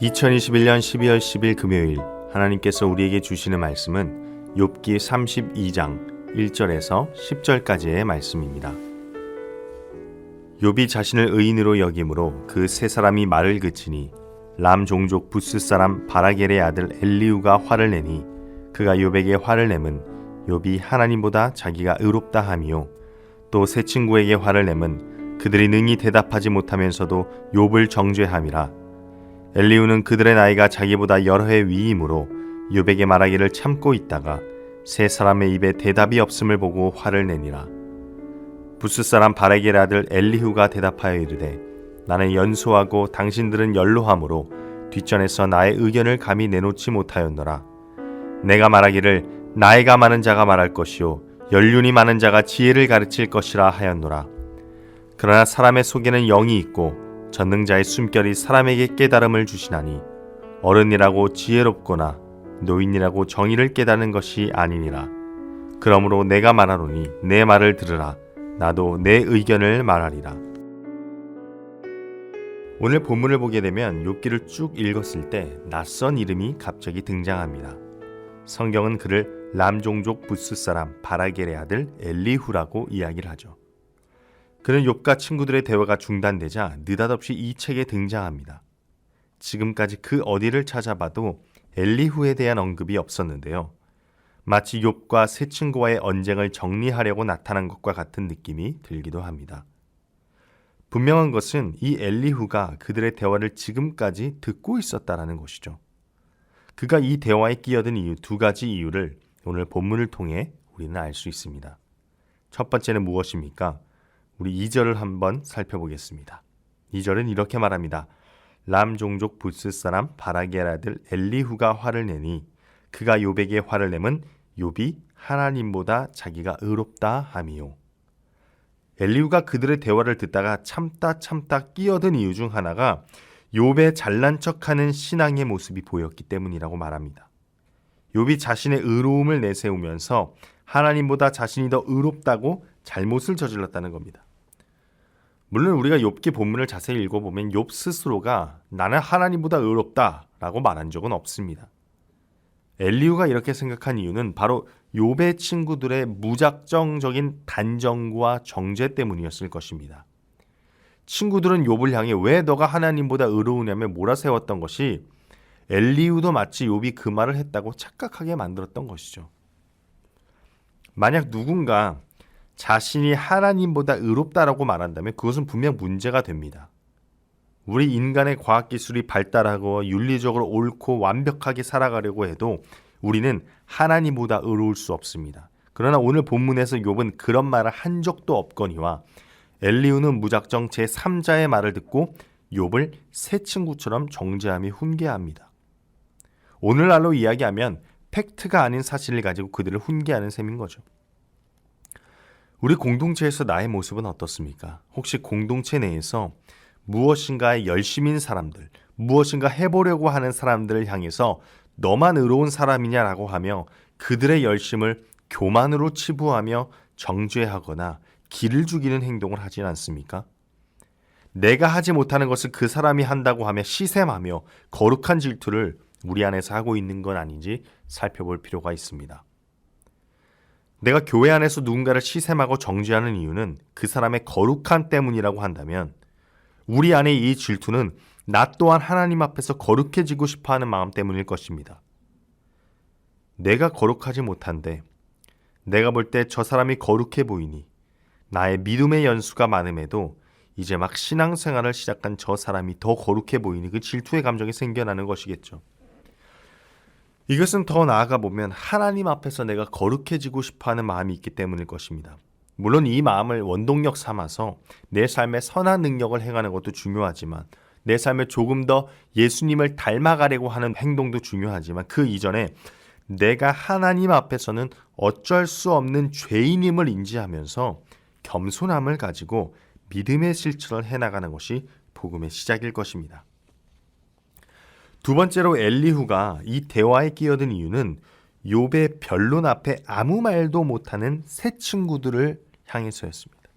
2021년 12월 10일 금요일 하나님께서 우리에게 주시는 말씀은 욥기 32장 1절에서 10절까지의 말씀입니다. 욥이 자신을 의인으로 여김으로 그 세 사람이 말을 그치니 람 종족 부스 사람 바라겔의 아들 엘리후가 화를 내니 그가 욥에게 화를 내면 욥이 하나님보다 자기가 의롭다 하미요 또 세 친구에게 화를 내면 그들이 능히 대답하지 못하면서도 욥을 정죄함이라. 엘리후는 그들의 나이가 자기보다 여러 해 위이므로 욥에게 말하기를 참고 있다가 세 사람의 입에 대답이 없음을 보고 화를 내니라. 부스 사람 바라겔의 아들 엘리후가 대답하여 이르되 나는 연소하고 당신들은 연로함으로 뒷전에서 나의 의견을 감히 내놓지 못하였노라. 내가 말하기를 나이가 많은 자가 말할 것이요 연륜이 많은 자가 지혜를 가르칠 것이라 하였노라. 그러나 사람의 속에는 영이 있고 전능자의 숨결이 사람에게 깨달음을 주시나니 어른이라고 지혜롭거나 노인이라고 정의를 깨닫는 것이 아니니라. 그러므로 내가 말하노니 내 말을 들으라. 나도 내 의견을 말하리라. 오늘 본문을 보게 되면 욥기를 쭉 읽었을 때 낯선 이름이 갑자기 등장합니다. 성경은 그를 람종족 부스 사람 바라겔의 아들 엘리후라고 이야기를 하죠. 그는 욥과 친구들의 대화가 중단되자 느닷없이 이 책에 등장합니다. 지금까지 그 어디를 찾아봐도 엘리후에 대한 언급이 없었는데요. 마치 욥과 세 친구와의 언쟁을 정리하려고 나타난 것과 같은 느낌이 들기도 합니다. 분명한 것은 이 엘리후가 그들의 대화를 지금까지 듣고 있었다라는 것이죠. 그가 이 대화에 끼어든 이유, 두 가지 이유를 오늘 본문을 통해 우리는 알 수 있습니다. 첫 번째는 무엇입니까? 우리 2절을 한번 살펴보겠습니다. 2절은 이렇게 말합니다. 람 종족 부스 사람 바라겔 아들 엘리후가 화를 내니 그가 욥에게 화를 내면 욥이 하나님보다 자기가 의롭다 함이요. 엘리후가 그들의 대화를 듣다가 참다 끼어든 이유 중 하나가 욥의 잘난 척하는 신앙의 모습이 보였기 때문이라고 말합니다. 욥이 자신의 의로움을 내세우면서 하나님보다 자신이 더 의롭다고 잘못을 저질렀다는 겁니다. 물론 우리가 욥기 본문을 자세히 읽어보면 욥 스스로가 나는 하나님보다 의롭다라고 말한 적은 없습니다. 엘리후가 이렇게 생각한 이유는 바로 욥의 친구들의 무작정적인 단정과 정죄 때문이었을 것입니다. 친구들은 욥을 향해 왜 너가 하나님보다 의로우냐며 몰아세웠던 것이 엘리후도 마치 욥이 그 말을 했다고 착각하게 만들었던 것이죠. 만약 누군가 자신이 하나님보다 의롭다라고 말한다면 그것은 분명 문제가 됩니다. 우리 인간의 과학기술이 발달하고 윤리적으로 옳고 완벽하게 살아가려고 해도 우리는 하나님보다 의로울 수 없습니다. 그러나 오늘 본문에서 욥은 그런 말을 한 적도 없거니와 엘리후는 무작정 제3자의 말을 듣고 욥을 새 친구처럼 정죄하며 훈계합니다. 오늘날로 이야기하면 팩트가 아닌 사실을 가지고 그들을 훈계하는 셈인 거죠. 우리 공동체에서 나의 모습은 어떻습니까? 혹시 공동체 내에서 무엇인가에 열심인 사람들, 무엇인가 해보려고 하는 사람들을 향해서 너만 의로운 사람이냐라고 하며 그들의 열심을 교만으로 치부하며 정죄하거나 기를 죽이는 행동을 하진 않습니까? 내가 하지 못하는 것을 그 사람이 한다고 하며 시샘하며 거룩한 질투를 우리 안에서 하고 있는 건 아닌지 살펴볼 필요가 있습니다. 내가 교회 안에서 누군가를 시샘하고 정죄하는 이유는 그 사람의 거룩함 때문이라고 한다면 우리 안에 이 질투는 나 또한 하나님 앞에서 거룩해지고 싶어하는 마음 때문일 것입니다. 내가 거룩하지 못한데 내가 볼 때 저 사람이 거룩해 보이니 나의 믿음의 연수가 많음에도 이제 막 신앙생활을 시작한 저 사람이 더 거룩해 보이니 그 질투의 감정이 생겨나는 것이겠죠. 이것은 더 나아가 보면 하나님 앞에서 내가 거룩해지고 싶어하는 마음이 있기 때문일 것입니다. 물론 이 마음을 원동력 삼아서 내 삶에 선한 능력을 행하는 것도 중요하지만 내 삶에 조금 더 예수님을 닮아가려고 하는 행동도 중요하지만 그 이전에 내가 하나님 앞에서는 어쩔 수 없는 죄인임을 인지하면서 겸손함을 가지고 믿음의 실천을 해나가는 것이 복음의 시작일 것입니다. 두 번째로 엘리후가 이 대화에 끼어든 이유는 욥의 변론 앞에 아무 말도 못하는 새 친구들을 향해서였습니다.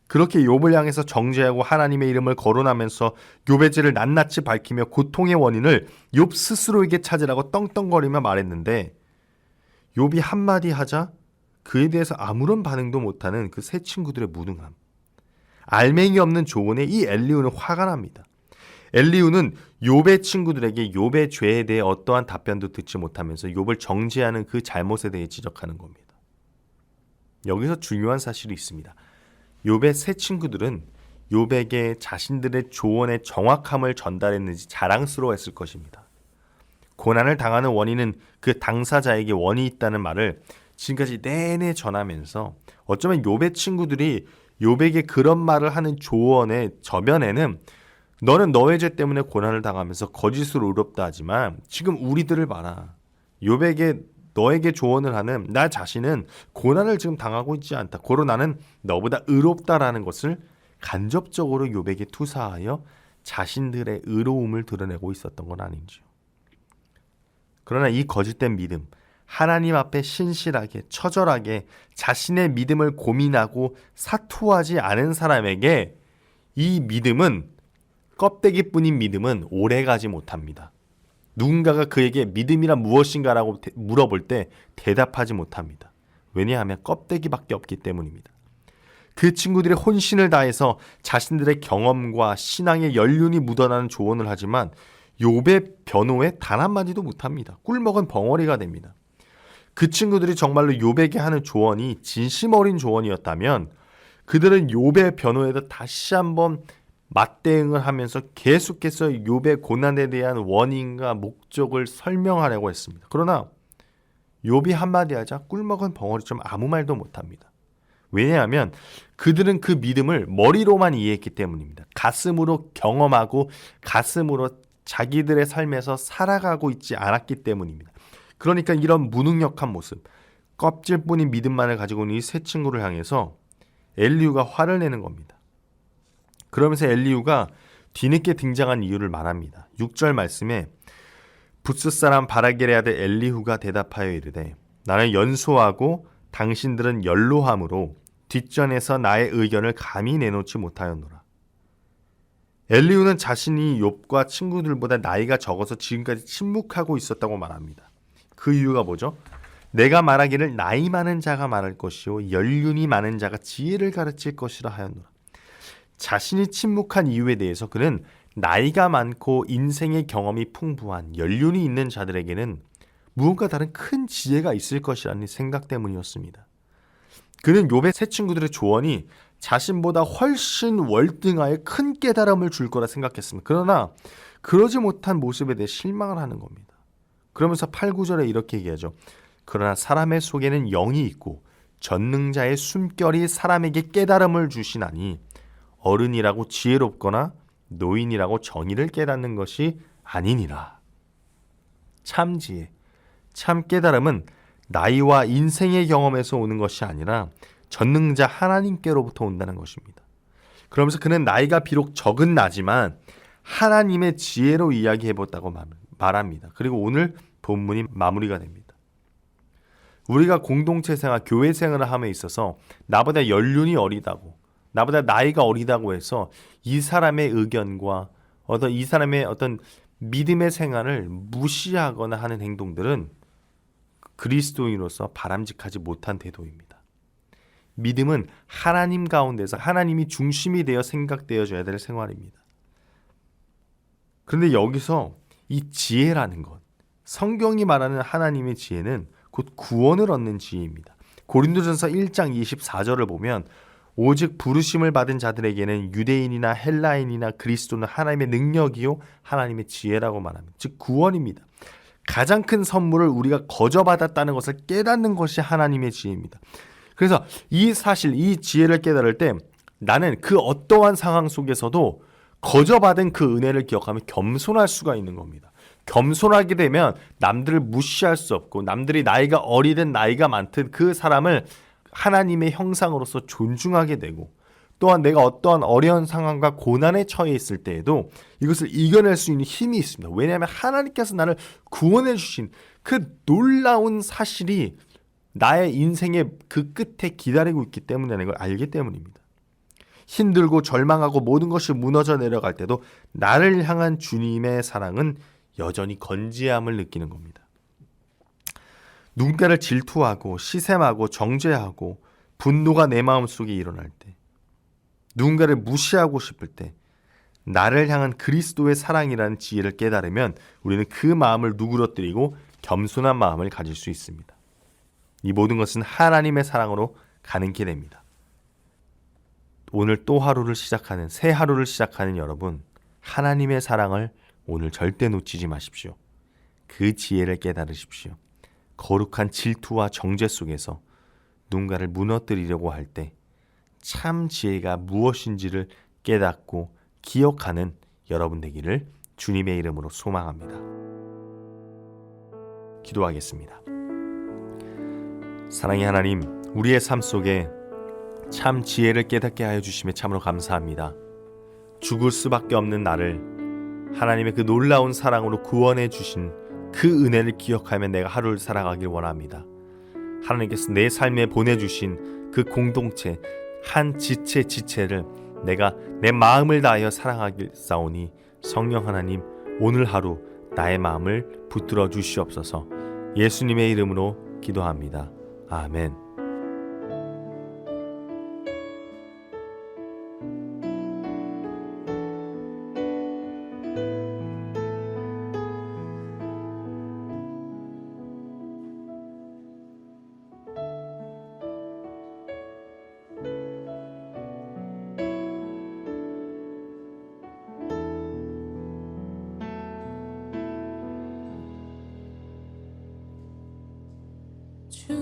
그렇게 욥을 향해서 정죄하고 하나님의 이름을 거론하면서 욥의 죄를 낱낱이 밝히며 고통의 원인을 욥 스스로에게 찾으라고 떵떵거리며 말했는데, 욥이 한마디 하자 그에 대해서 아무런 반응도 못하는 그 세 친구들의 무능함, 알맹이 없는 조언에 이 엘리후는 화가 납니다. 엘리후는 욥의 친구들에게 욥의 죄에 대해 어떠한 답변도 듣지 못하면서 욥을 정죄하는 그 잘못에 대해 지적하는 겁니다. 여기서 중요한 사실이 있습니다. 욥의 세 친구들은 욥에게 자신들의 조언의 정확함을 전달했는지 자랑스러워했을 것입니다. 고난을 당하는 원인은 그 당사자에게 원이 있다는 말을 지금까지 내내 전하면서 어쩌면 욥의 친구들이 욥에게 그런 말을 하는 조언의 저변에는 너는 너의 죄 때문에 고난을 당하면서 거짓으로 의롭다 하지만 지금 우리들을 봐라. 욥에게 너에게 조언을 하는 나 자신은 고난을 지금 당하고 있지 않다. 고로 나는 너보다 의롭다라는 것을 간접적으로 욥에게 투사하여 자신들의 의로움을 드러내고 있었던 건 아닌지요. 그러나 이 거짓된 믿음, 하나님 앞에 신실하게 처절하게 자신의 믿음을 고민하고 사투하지 않은 사람에게 이 믿음은, 껍데기뿐인 믿음은 오래가지 못합니다. 누군가가 그에게 믿음이란 무엇인가라고 물어볼 때 대답하지 못합니다. 왜냐하면 껍데기밖에 없기 때문입니다. 그 친구들이 혼신을 다해서 자신들의 경험과 신앙의 연륜이 묻어나는 조언을 하지만 욥의 변호에 단 한마디도 못합니다. 꿀먹은 벙어리가 됩니다. 그 친구들이 정말로 욥에게 하는 조언이 진심 어린 조언이었다면 그들은 욥의 변호에도 다시 한번 맞대응을 하면서 계속해서 욥의 고난에 대한 원인과 목적을 설명하려고 했습니다. 그러나 욥이 한마디 하자 꿀먹은 벙어리처럼 아무 말도 못합니다. 왜냐하면 그들은 그 믿음을 머리로만 이해했기 때문입니다. 가슴으로 경험하고 가슴으로 자기들의 삶에서 살아가고 있지 않았기 때문입니다. 그러니까 이런 무능력한 모습, 껍질뿐인 믿음만을 가지고 있는 이 세 친구를 향해서 엘리후가 화를 내는 겁니다. 그러면서 엘리후가 뒤늦게 등장한 이유를 말합니다. 6절 말씀에 붓스 사람 바라겔의 아들 엘리후가 대답하여 이르되 나는 연소하고 당신들은 연로함으로 뒷전에서 나의 의견을 감히 내놓지 못하였노라. 엘리후는 자신이 욥과 친구들보다 나이가 적어서 지금까지 침묵하고 있었다고 말합니다. 그 이유가 뭐죠? 내가 말하기를 나이 많은 자가 말할 것이요 연륜이 많은 자가 지혜를 가르칠 것이라 하였노라. 자신이 침묵한 이유에 대해서 그는 나이가 많고 인생의 경험이 풍부한 연륜이 있는 자들에게는 무언가 다른 큰 지혜가 있을 것이라는 생각 때문이었습니다. 그는 욥의 세 친구들의 조언이 자신보다 훨씬 월등하게 큰 깨달음을 줄 거라 생각했습니다. 그러나 그러지 못한 모습에 대해 실망을 하는 겁니다. 그러면서 8, 9절에 이렇게 얘기하죠. 그러나 사람의 속에는 영이 있고 전능자의 숨결이 사람에게 깨달음을 주시나니 어른이라고 지혜롭거나 노인이라고 정의를 깨닫는 것이 아니니라. 참 지혜, 참 깨달음은 나이와 인생의 경험에서 오는 것이 아니라 전능자 하나님께로부터 온다는 것입니다. 그러면서 그는 나이가 비록 적은 나지만 하나님의 지혜로 이야기해봤다고 말합니다. 그리고 오늘 본문이 마무리가 됩니다. 우리가 공동체 생활, 교회 생활을 함에 있어서 나보다 연륜이 어리다고, 나보다 나이가 어리다고 해서 이 사람의 의견과 이 사람의 어떤 믿음의 생활을 무시하거나 하는 행동들은 그리스도인으로서 바람직하지 못한 태도입니다. 믿음은 하나님 가운데서 하나님이 중심이 되어 생각되어져야 될 생활입니다. 그런데 여기서 이 지혜라는 것, 성경이 말하는 하나님의 지혜는 곧 구원을 얻는 지혜입니다. 고린도전서 1장 24절을 보면 오직 부르심을 받은 자들에게는 유대인이나 헬라인이나 그리스도는 하나님의 능력이요 하나님의 지혜라고 말합니다. 즉 구원입니다. 가장 큰 선물을 우리가 거저받았다는 것을 깨닫는 것이 하나님의 지혜입니다. 그래서 이 사실, 이 지혜를 깨달을 때 나는 그 어떠한 상황 속에서도 거저받은 그 은혜를 기억하며 겸손할 수가 있는 겁니다. 겸손하게 되면 남들을 무시할 수 없고 남들이 나이가 어리든 나이가 많든 그 사람을 하나님의 형상으로서 존중하게 되고 또한 내가 어떠한 어려운 상황과 고난에 처해 있을 때에도 이것을 이겨낼 수 있는 힘이 있습니다. 왜냐하면 하나님께서 나를 구원해 주신 그 놀라운 사실이 나의 인생의 그 끝에 기다리고 있기 때문이라는 걸 알기 때문입니다. 힘들고 절망하고 모든 것이 무너져 내려갈 때도 나를 향한 주님의 사랑은 여전히 건재함을 느끼는 겁니다. 누군가를 질투하고 시샘하고 정죄하고 분노가 내 마음속에 일어날 때, 누군가를 무시하고 싶을 때 나를 향한 그리스도의 사랑이라는 지혜를 깨달으면 우리는 그 마음을 누그러뜨리고 겸손한 마음을 가질 수 있습니다. 이 모든 것은 하나님의 사랑으로 가능케 됩니다. 오늘 또 하루를 시작하는, 새 하루를 시작하는 여러분, 하나님의 사랑을 오늘 절대 놓치지 마십시오. 그 지혜를 깨달으십시오. 거룩한 질투와 정죄 속에서 누군가를 무너뜨리려고 할 때 참 지혜가 무엇인지를 깨닫고 기억하는 여러분 되기를 주님의 이름으로 소망합니다. 기도하겠습니다. 사랑의 하나님, 우리의 삶 속에 참 지혜를 깨닫게 하여 주심에 참으로 감사합니다. 죽을 수밖에 없는 나를 하나님의 그 놀라운 사랑으로 구원해 주신 그 은혜를 기억하며 내가 하루를 살아가길 원합니다. 하나님께서 내 삶에 보내주신 그 공동체 한 지체를 내가 내 마음을 다하여 사랑하길 싸우니 성령 하나님, 오늘 하루 나의 마음을 붙들어 주시옵소서. 예수님의 이름으로 기도합니다. 아멘. 주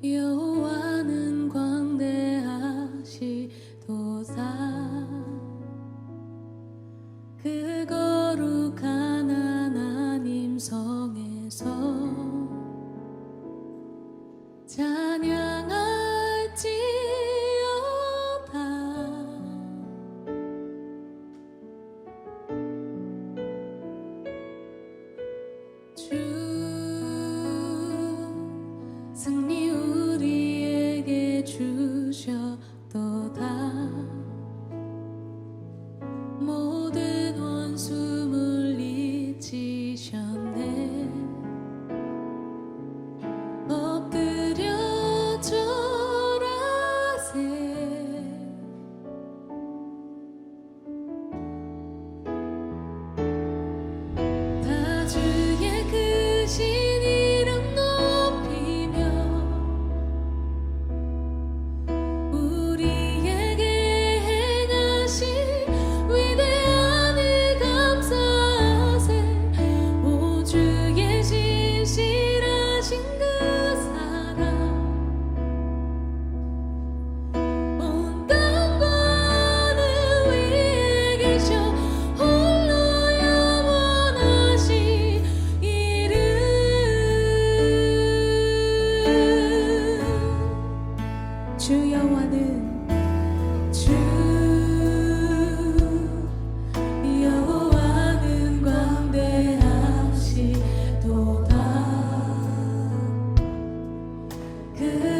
여호와는 광대하시도다. 그 거룩한 하나님 성에서 찬양할지어다. 승리 우리에게 주셨도다. 모든 원수 물리치셨네. 엎드려 절하세. 다 주의 크신 주 여호와는 광대하시도다. 그